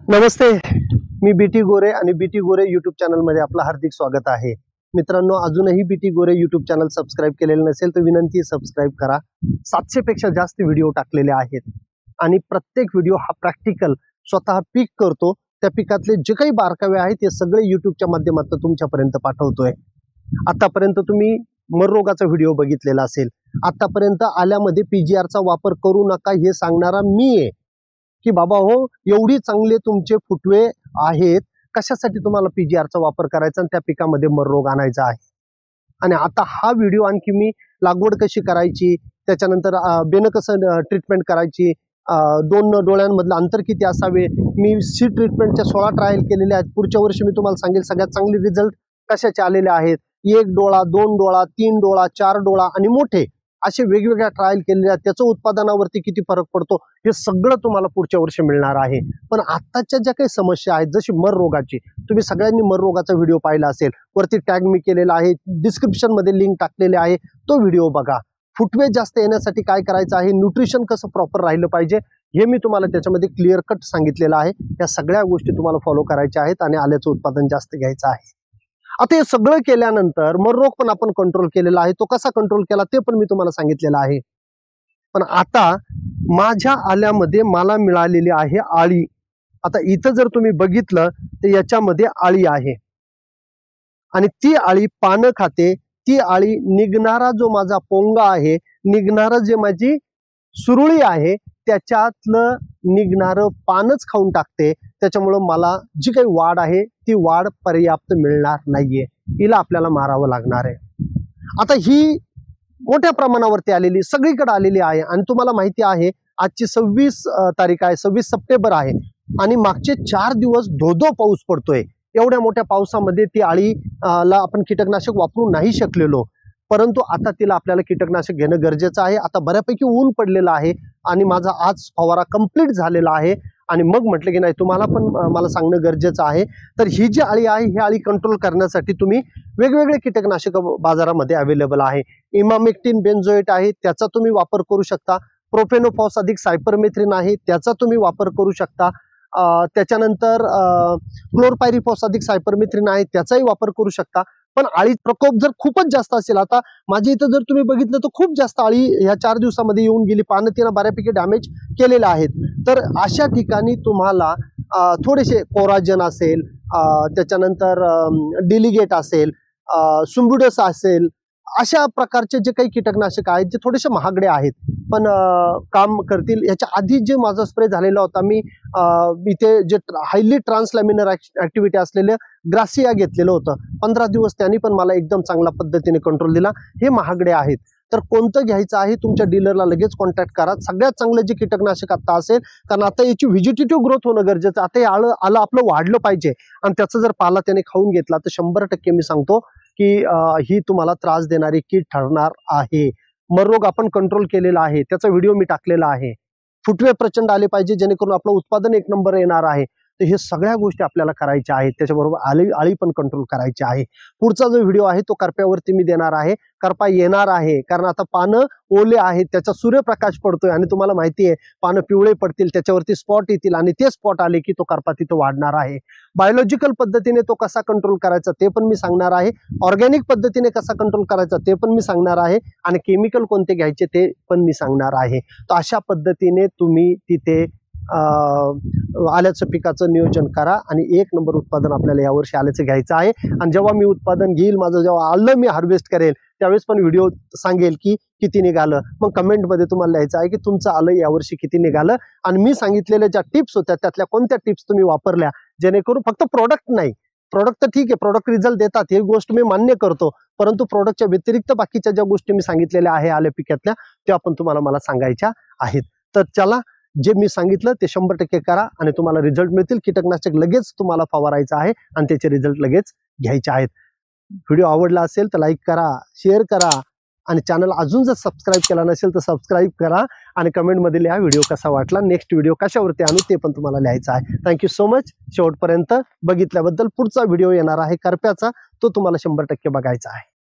नमस्ते, मी BT गोरे आणि BT गोरे YouTube चॅनलमध्ये आपलं हार्दिक स्वागत आहे. मित्रांनो, अजूनही बीटी गोरे यूट्यूब चॅनल सबस्क्राईब केलेलं नसेल तर विनंती सबस्क्राईब करा. 700 पेक्षा जास्त व्हिडिओ टाकलेले आहेत आणि प्रत्येक व्हिडिओ हा प्रॅक्टिकल स्वतः पीक करतो. त्या पिकातले जे काही बारकावे आहेत ते सगळे यूट्यूबच्या माध्यमातून तुमच्यापर्यंत पाठवतोय. आतापर्यंत तुम्ही मर रोगाचा व्हिडिओ बघितलेला असेल. आतापर्यंत आल्यामध्ये पीजीआरचा वापर करू नका हे सांगणारा मी आहे की बाबा हो, एवढी चांगले तुमचे फुटवे आहेत, कशासाठी तुम्हाला पीजीआरचा वापर करायचा आणि त्या पिकामध्ये मर रोग आणायचा आहे. आणि आता हा व्हिडिओ आणखी मी लागवड कशी करायची, त्याच्यानंतर बेन कसं ट्रीटमेंट करायची, दोन डोळ्यांमधलं अंतर किती असावे, मी सी ट्रीटमेंटच्या 16 ट्रायल केलेले आहेत. पुढच्या वर्षी मी तुम्हाला सांगेल सगळ्यात चांगले रिझल्ट कशाचे आलेले आहेत. 1 डोळा, 2 डोळा, 3 डोळा, 4 डोळा आणि मोठे असे वेगवेगळ्या ट्रायल केलेले आहेत. त्याचं उत्पादनावरती किती फरक पडतो हे सगळं तुम्हाला पुढच्या वर्षी मिळणार आहे. पण आताच्या ज्या काही समस्या आहेत, जशी मर रोगाची, तुम्ही सगळ्यांनी मर रोगाचा व्हिडिओ पाहिला असेल. वरती टॅग मी केलेला आहे, डिस्क्रिप्शन मध्ये लिंक टाकलेले आहे, तो व्हिडिओ बघा. फुटवे जास्त येण्यासाठी काय करायचं आहे, न्यूट्रिशन कसं प्रॉपर राहिलं पाहिजे हे मी तुम्हाला त्याच्यामध्ये क्लिअर कट सांगितलेलं आहे. या सगळ्या गोष्टी तुम्हाला फॉलो करायच्या आहेत आणि आल्याचं उत्पादन जास्त घ्यायचं आहे. आता हे सगळं केल्यानंतर मर रोग पण आपण कंट्रोल केलेला आहे. तो कसा कंट्रोल केला ते पण मी तुम्हाला सांगितलेलं आहे. पण आता माझ्या आल्यामध्ये मला मिळालेली आहे आळी. आता इथं जर तुम्ही बघितलं तर याच्यामध्ये आळी आहे आणि ती आळी पानं खाते. ती आळी निघणारा जो माझा पोंगा आहे, निघणारा जे माझी सुरुळी आहे, त्याच्यातलं निघणारं पानच खाऊन टाकते. त्याच्यामुळं मला जी काही वाढ आहे ती वाढ पर्याप्त मिळणार नाहीये. हिला आपल्याला मारावं लागणार आहे. आता ही मोठ्या प्रमाणावरती आलेली, सगळीकडे आलेली आहे आणि तुम्हाला माहिती आहे आजची 26 तारीख आहे, 26 सप्टेंबर आहे आणि मागचे 4 दिवस धोधो पाऊस पडतोय. एवढ्या मोठ्या पावसामध्ये ती आळी ला आपण कीटकनाशक वापरू नाही शकलेलो, परंतु आता तिला आपल्याला कीटकनाशक घेणं गरजेचं आहे. आता बऱ्यापैकी ऊन पडलेलं आहे आणि माझा आज फवारा कंप्लीट झालेला आहे आणि मग म्हटलं की नाही तुम्हाला पण मला सांगणं गरजेचं आहे. तर ही जी आळी आहे ही आळी कंट्रोल करण्यासाठी तुम्ही वेगवेगळे कीटकनाशक बाजारामध्ये अवेलेबल आहे. इमामेक्टिन बेन्झोएट आहे, त्याचा तुम्ही वापर करू शकता. प्रोफेनोफॉस अधिक सायपरमेथ्रिन आहे, त्याचा तुम्ही वापर करू शकता. त्याच्यानंतर क्लोरपायरिफॉस अधिक सायपरमेथ्रिन आहे, त्याचाही वापर करू शकता. पण आळी प्रकोप जर खूपच जास्त असेल, आता माझ्या इथं जर तुम्ही बघितलं तर खूप जास्त आळी ह्या 4 दिवसामध्ये येऊन गेली, पानं तिनं बऱ्यापैकी डॅमेज केलेले आहेत. तर अशा ठिकाणी तुम्हाला थोडेसे कोराजन असेल, त्याच्यानंतर डिलिगेट असेल, सुंबुडस असेल, अशा प्रकारचे जे काही कीटकनाशक आहेत जे थोडेसे महागडे आहेत पण काम करतील. याच्या आधी जे माझा स्प्रे झालेला होता, मी इथे जे हायली ट्रान्सलॅमिनर ऍक्टिव्हिटी असलेलं ग्रासिया घेतलेलं होतं. 15 दिवस त्यांनी पण मला एकदम चांगल्या पद्धतीने कंट्रोल दिला. हे महागडे आहेत, तर कोणतं घ्यायचं आहे तुमच्या डीलरला लगेच कॉन्टॅक्ट करा. सगळ्यात चांगलं जे कीटकनाशक आता असेल, कारण आता याची व्हेजिटेटिव्ह ग्रोथ होणं गरजेचं. आता हे आलं आपलं वाढलं पाहिजे आणि त्याचा जर पाला त्याने खाऊन घेतला तर 100% मी सांगतो की ही तुम्हाला त्रास देणारी कीड ठरणार आहे. मर रोग आपण कंट्रोल केलेला आहे, त्याचा व्हिडिओ मी टाकलेला आहे. फुटवे प्रचंड आले पाहिजे जेणेकरून आपलं उत्पादन 1 नंबर येणार आहे. तर हे सगळ्या गोष्टी आपल्याला करायच्या आहेत. त्याच्याबरोबर आळी पण कंट्रोल करायची आहे. पुढचा जो व्हिडिओ आहे तो करप्यावरती मी देणार आहे. करपा येणार आहे कारण आता पानं ओले आहेत, त्याचा सूर्यप्रकाश पडतोय आणि तुम्हाला माहिती आहे पानं पिवळे पडतील, त्याच्यावरती स्पॉट येतील आणि ते स्पॉट आले की तो करपा तिथं वाढणार आहे. बायोलॉजिकल पद्धतीने तो कसा कंट्रोल करायचा ते पण मी सांगणार आहे. ऑर्गॅनिक पद्धतीने कसा कंट्रोल करायचा ते पण मी सांगणार आहे आणि केमिकल कोणते घ्यायचे ते पण मी सांगणार आहे. तर अशा पद्धतीने तुम्ही तिथे आल्याचं पिकाचं नियोजन करा आणि 1 नंबर उत्पादन आपल्याला यावर्षी आल्याचं घ्यायचं आहे. आणि जेव्हा मी उत्पादन घेईल, माझं जेव्हा आलं मी हार्वेस्ट करेल, त्यावेळेस पण व्हिडिओ सांगेल की किती निघालं. मग कमेंटमध्ये तुम्हाला लिहायचं आहे की तुमचं आलं यावर्षी किती निघालं आणि मी सांगितलेल्या ज्या टिप्स होत्या त्यातल्या कोणत्या टिप्स तुम्ही वापरल्या, जेणेकरून फक्त प्रोडक्ट नाही, प्रोडक्ट तर ठीक आहे, प्रोडक्ट रिझल्ट देतात ही गोष्ट मी मान्य करतो, परंतु प्रोडक्टच्या व्यतिरिक्त बाकीच्या ज्या गोष्टी मी सांगितलेल्या आहे आल्या पिकातल्या त्या पण तुम्हाला मला सांगायच्या आहेत. तर चला, जे मी सांगितलं ते 100% करा आणि तुम्हाला रिझल्ट मिळतील. कीटकनाशक लगेच तुम्हाला फवारायचं आहे आणि त्याचे रिझल्ट लगेच घ्यायचे आहेत. व्हिडिओ आवडला असेल तर लाईक करा, शेअर करा आणि चॅनल अजून जर सबस्क्राईब केला नसेल तर सबस्क्राईब करा आणि कमेंटमध्ये लिहा व्हिडिओ कसा वाटला, नेक्स्ट व्हिडिओ कशावरती आणू ते पण तुम्हाला लिहायचं आहे. थँक्यू सो मच शेवटपर्यंत बघितल्याबद्दल. पुढचा व्हिडिओ येणार आहे करप्याचा, तो तुम्हाला 100% बघायचा आहे.